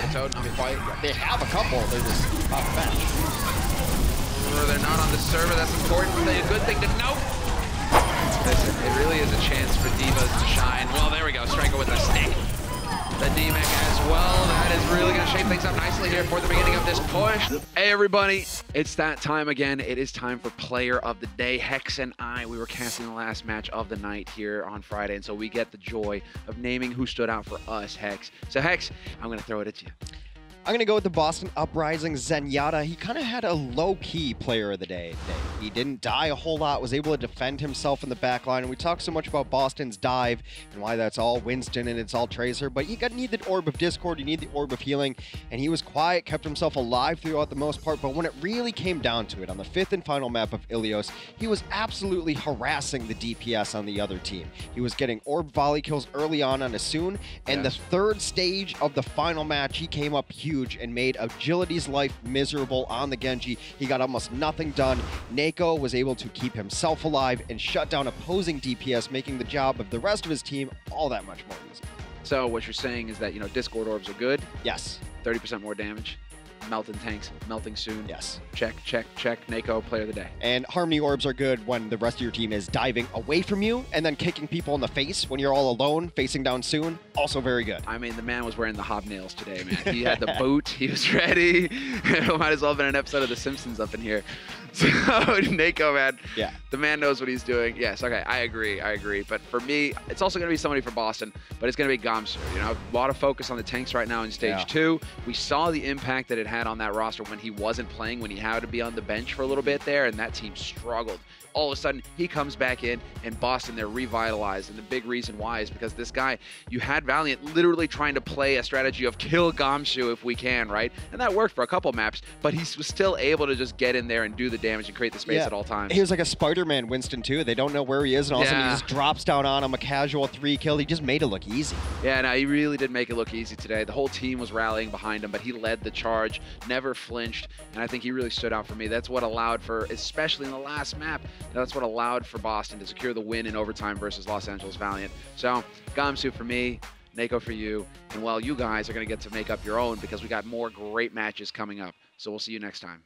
toe-to-toe, not quite. They have a couple, they're just off the bench. They're not on the server, that's important. A good thing to note. Listen, it really is a chance for Divas to shine. Well, there we go, Striker with a stick. The D-Mech as well. That is really going to shape things up nicely here for the beginning of this push. Hey, everybody. It's that time again. It is time for Player of the Day. Hex and I, we were casting the last match of the night here on Friday, and so we get the joy of naming who stood out for us, Hex. So, Hex, I'm going to throw it at you. I'm going to go with the Boston Uprising Zenyatta. He kind of had a low-key Player of the Day. He didn't die a whole lot, was able to defend himself in the backline, and we talk so much about Boston's dive and why that's all Winston and it's all Tracer, but you need the Orb of Discord, you need the Orb of Healing, and he was quiet, kept himself alive throughout the most part, but when it really came down to it, on the 5th and final map of Ilios, he was absolutely harassing the DPS on the other team. He was getting Orb volley kills early on Asun, and the 3rd stage of the final match, he came up huge and made Agility's life miserable on the Genji. He got almost nothing done. Neko was able to keep himself alive and shut down opposing DPS, making the job of the rest of his team all that much more easy. So what you're saying is that, you know, Discord orbs are good. Yes. 30% more damage. Melting tanks, melting soon. Yes. Check, check, check. Neko, Player of the Day. And Harmony orbs are good when the rest of your team is diving away from you and then kicking people in the face when you're all alone, facing down soon. Also very good. I mean, the man was wearing the hobnails today, man. He had the boot. He was ready. It might as well have been an episode of The Simpsons up in here. So, Neko, man. Yeah. The man knows what he's doing. Yes, okay, I agree. But for me, it's also going to be somebody for Boston, but it's going to be Gamsu. You know, a lot of focus on the tanks right now in Stage 2. We saw the impact that it had on that roster when he wasn't playing, when he had to be on the bench for a little bit there, and that team struggled. All of a sudden, he comes back in, and Boston, they're revitalized. And the big reason why is because this guy, you had Valiant literally trying to play a strategy of kill Gamsu if we can, right? And that worked for a couple maps, but he was still able to just get in there and do the damage and create the space at all times. He was like a Spider-Man Winston, too. They don't know where he is, and all of a sudden he just drops down on him, a casual 3-kill. He just made it look easy. Yeah, no, he really did make it look easy today. The whole team was rallying behind him, but he led the charge, never flinched, and I think he really stood out for me. That's what allowed for, especially in the last map, that's what allowed for Boston to secure the win in overtime versus Los Angeles Valiant. So, Gamsu for me, Neko for you, and well, you guys are going to get to make up your own because we got more great matches coming up. So we'll see you next time.